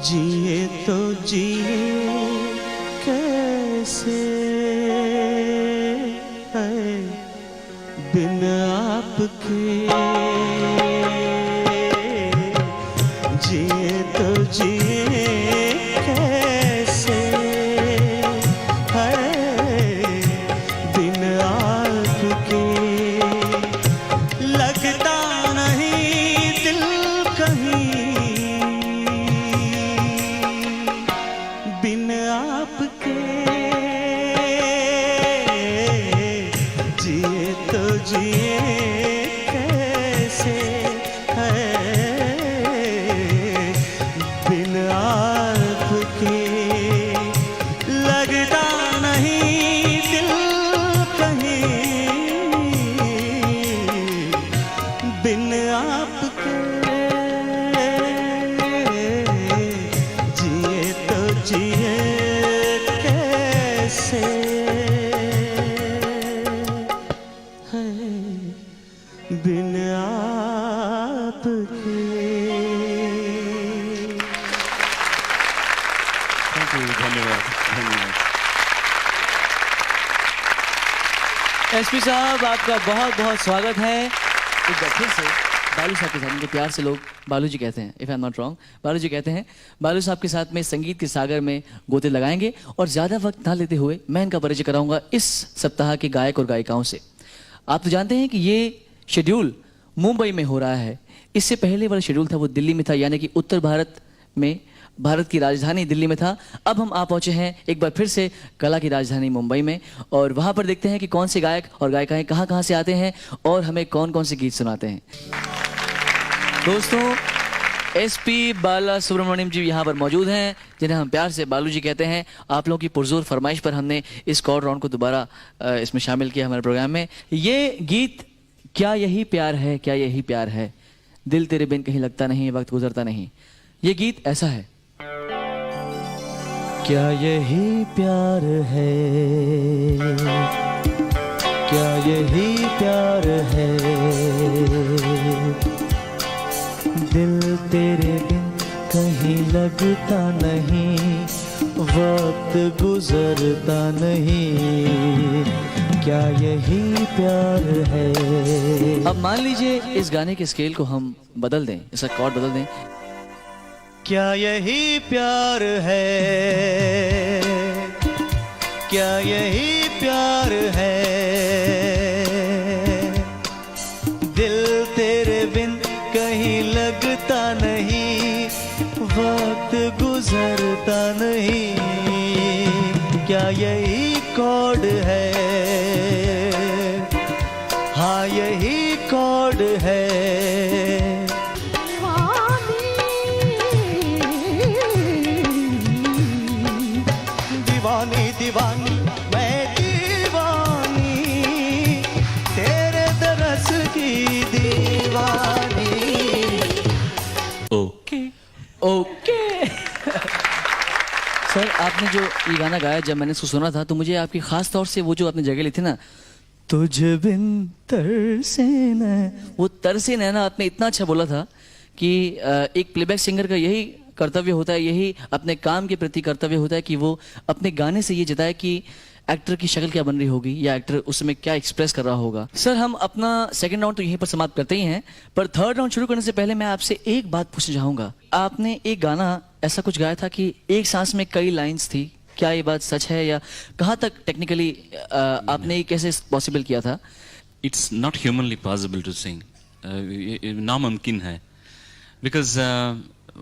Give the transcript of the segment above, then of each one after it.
जिए तो जिए कैसे है बिन आपके, जिए तो जिए कैसे है बिन आपके, लगता नहीं दिल कहीं बिन आपके, जिए तो जिए कैसे है बिन आपके, लगता नहीं दिल कहीं बिन आपके, जिए तो जिए कैसे है बिन आपके। धन्यवाद धन्यवाद। एसपी साहब आपका बहुत बहुत स्वागत है। एक बार फिर से बालू साहब के साथ, उनको प्यार से लोग बालू जी कहते हैं, if I am not wrong, बालू जी कहते हैं। बालू साहब के साथ में संगीत के सागर में गोते लगाएंगे और ज़्यादा वक्त ना लेते हुए मैं इनका परिचय कराऊंगा इस सप्ताह के गायक और गायिकाओं से। आप तो जानते हैं कि ये शेड्यूल मुंबई में हो रहा है। इससे पहले वाला शेड्यूल था वो दिल्ली में था, यानी कि उत्तर भारत में, भारत की राजधानी दिल्ली में था। अब हम आ पहुंचे हैं एक बार फिर से कला की राजधानी मुंबई में, और वहां पर देखते हैं कि कौन से गायक और गायिकाएं कहां कहां से आते हैं और हमें कौन कौन से गीत सुनाते हैं। दोस्तों, एसपी बाला सुब्रमण्यम जी यहाँ पर मौजूद हैं, जिन्हें हम प्यार से बालू जी कहते हैं। आप लोगों की पुरजोर फरमाइश पर हमने इस कॉर्ड राउंड को दोबारा इसमें शामिल किया हमारे प्रोग्राम में। ये गीत क्या यही प्यार है, क्या यही प्यार है, दिल तेरे बिन कहीं लगता नहीं, वक्त गुजरता नहीं। ये गीत ऐसा है। क्या यही प्यार है, क्या यही प्यार है, दिल तेरे बिन कहीं लगता नहीं, वक्त गुजरता नहीं, क्या यही प्यार है। अब मान लीजिए इस गाने के स्केल को हम बदल दें, इसका कॉर्ड बदल दें। क्या यही प्यार है, क्या यही प्यार है, दिल तेरे बिन कहीं लगता नहीं, वक्त गुजरता नहीं, क्या यही कॉर्ड है, हाँ यही कॉर्ड है। दीवानी दीवानी मैं दीवानी, तेरे दरस की दीवानी। ओके ओके सर, आपने जो ये गाना गाया, जब मैंने इसको सुना था तो मुझे आपकी खास तौर से वो जो आपने जगह ली थी ना, तुझ बिन तरसे न, वो तरसे नैना आपने इतना अच्छा बोला था कि एक प्लेबैक सिंगर का यही कर्तव्य होता है, यही अपने काम के प्रति कर्तव्य होता है कि वो अपने गाने से ये जताए कि एक्टर की शक्ल क्या बन रही होगी या एक्टर उसमें क्या एक्सप्रेस कर रहा होगा। सर, हम अपना सेकंड राउंड तो यहीं पर समाप्त करते ही हैं, पर थर्ड राउंड शुरू करने से पहले मैं आपसे एक बात पूछना चाहूंगा। आपने एक गाना ऐसा कुछ गाया था कि एक सांस में कई लाइन्स थी, क्या ये बात सच है या कहाँ तक टेक्निकली आपने कैसे पॉसिबल किया था? It's not humanly possible to sing, नामुमकिन है, because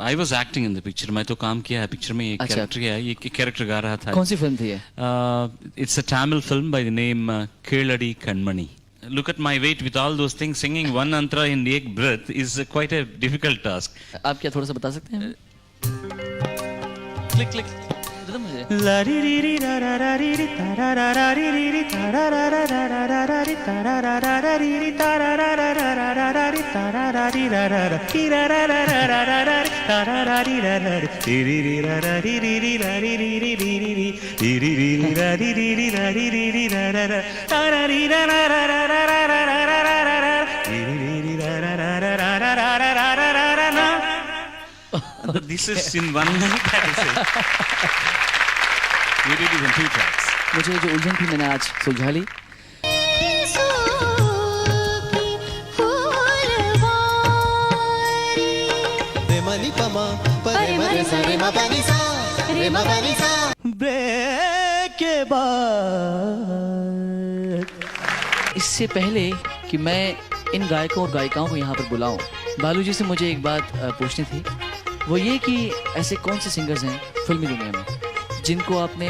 I was acting in the picture. मैं तो काम किया है पिक्चर में, एक कैरेक्टर किया है, एक कैरेक्टर गा रहा था। कौन सी फिल्म थी ये? It's a Tamil film by the name Keladi Kanmani. Look at my weight with all those things. Singing one antra in एक breath is quite a difficult task. आप क्या थोड़ा सा बता सकते हैं? क्लिक क्लिक मुझे। This is in one minute, that is it. We did it in 2 tracks. मुझे जो उलझन थी मैंने आज सुलझा ली. ब्रेक के बाद इससे पहले कि मैं इन गायकों और गायिकाओं को यहाँ पर बुलाऊं, बालू जी से मुझे एक बात पूछनी थी. वो ये कि ऐसे कौन से सिंगर्स हैं फिल्मी दुनिया में जिनको आपने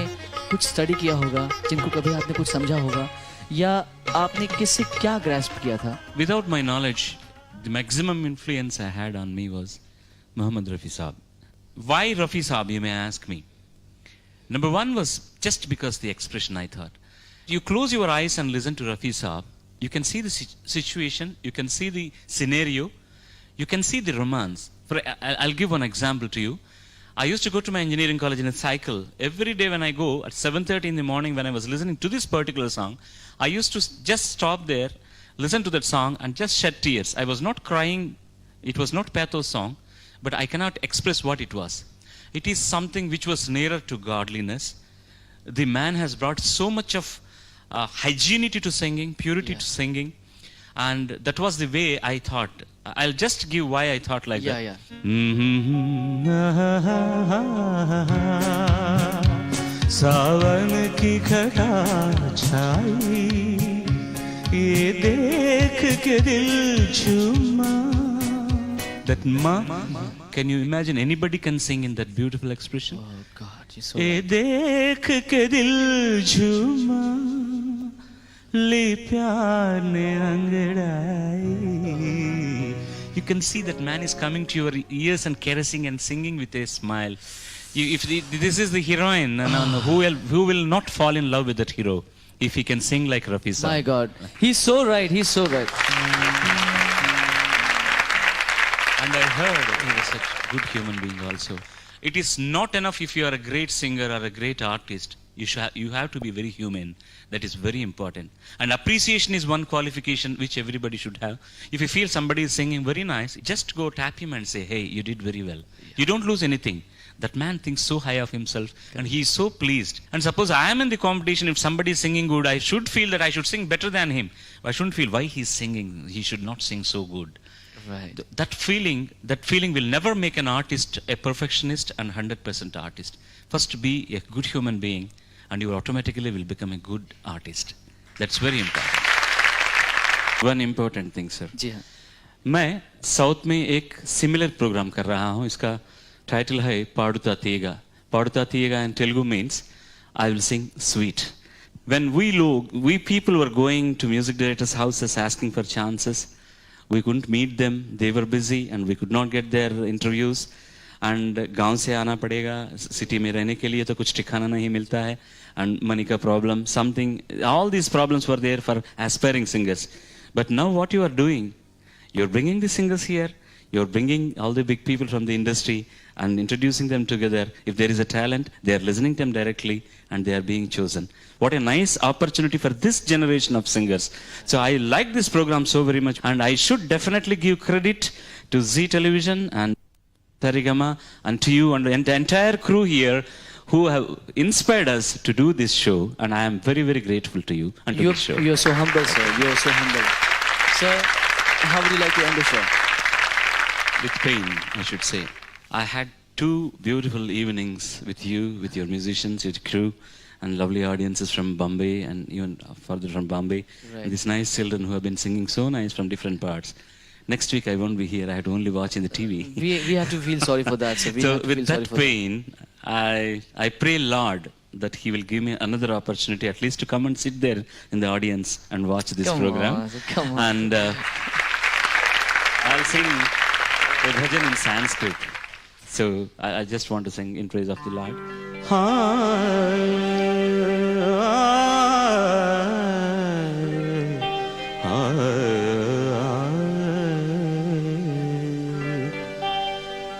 कुछ स्टडी किया होगा, जिनको कभी आपने कुछ समझा होगा, या आपने किससे क्या ग्रैस्प किया था? Without my knowledge, the maximum influence I had on me was Muhammad Rafi Saab. Why Rafi Saab, you may ask me. Number one was just because the expression, I thought. You close your eyes and listen to Rafi Saab, you can see the situation, you can see the scenario, you can see the romance. I'll give one example to you. I used to go to my engineering college in a cycle. Every day when I go at 7:30 in the morning, when I was listening to this particular song, I used to just stop there, listen to that song and just shed tears. I was not crying. It was not pathos song, but I cannot express what it was. It is something which was nearer to godliness. The man has brought so much of hygienity to singing, purity to singing, and that was the way I thought. I'll just give why I thought like that. सावन की घटा छाई, ये देख के दिल झूमा. That ma, can you imagine anybody can sing in that beautiful expression? Oh God, you're so ये देख के दिल झूमा, ले प्यार ने अंगड़ाई. You can see that man is coming to your ears and caressing and singing with a smile. This is the heroine, who will not fall in love with that hero if he can sing like Rafi Saab. My God, he's so right. He's so right. And I heard he was such a good human being also. It is not enough if you are a great singer or a great artist. You have to be very human. That is very important. And appreciation is one qualification which everybody should have. If you feel somebody is singing very nice, just go tap him and say, hey, you did very well. You don't lose anything. That man thinks so high of himself and he is so pleased. And suppose I am in the competition, if somebody is singing good, I should feel that I should sing better than him. I shouldn't feel why he is singing. He should not sing so good. Right. That feeling will never make an artist a perfectionist and 100% artist. First be a good human being and you automatically will become a good artist. That's very important. One important thing, sir. जी हाँ. मैं south में एक similar programme कर रहा हूँ. इसका title है Padutha तीगा. Padutha तीगा in Telugu means I will sing sweet. When we people were going to music directors' houses asking for chances, we couldn't meet them. They were busy and we could not get their interviews. And गांव से आना पड़ेगा, city में रहने के लिए तो कुछ ठिकाना नहीं मिलता है. And money का problem, something, all these problems were there for aspiring singers. But now what you are doing, you're bringing the singers here, you're bringing all the big people from the industry and introducing them together. If there is a talent, they are listening to them directly and they are being chosen. What a nice opportunity for this generation of singers. So I like this program so very much and I should definitely give credit to Zee Television and Tarigama and to you and the entire crew here who have inspired us to do this show, and I am very, very grateful to you and to this show. You're so humble, sir. You're so humble. Sir, how would you like to end the show? With pain, I should say. I had 2 beautiful evenings with you, with your musicians, your crew, and lovely audiences from Bombay and even further from Bombay. Right. And these nice children who have been singing so nice from different parts. Next week I won't be here. I have to only watch in the TV. We have to feel sorry for that, sir. We So have to with feel sorry that for pain, I pray Lord that He will give me another opportunity at least to come and sit there in the audience and watch this Come program. on, sir, come on. And I'll sing a bhajan in Sanskrit. So I just want to sing in praise of the Lord.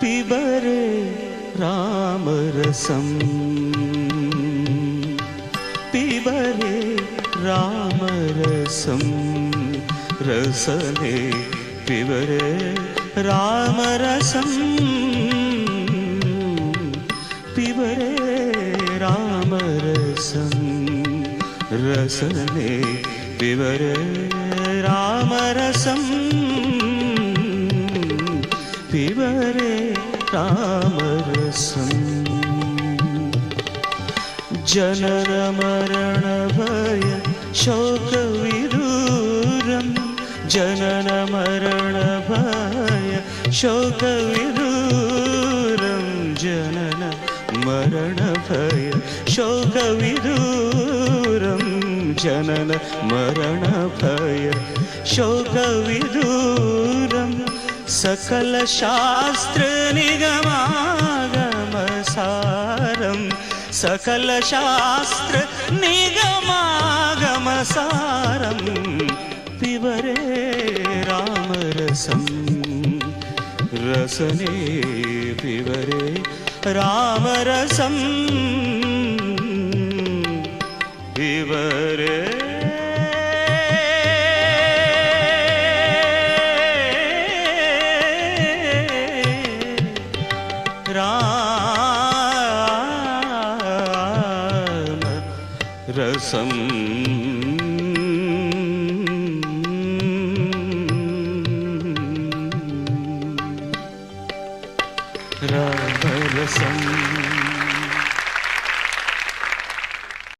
पिबरे रामरसम् पिबरे रामरसम् रसने पिबरे रामरसम् पिबरे रामरसम् रसने पिबरे रामरसम् पिबरे रामरसम् जनन मरण भय शोकविदूरम् जनन मरण भय शोकविदूरम् जनन मरण भय शोकविदूरम् जनन मरण भय शोकविदूरम् सकल शास्त्र निगमागमसारम् सकल शास्त्र निगमागमसारम् पिबरे रामरसम् रसने पिबरे रामरसम् पिबरे राम रसम्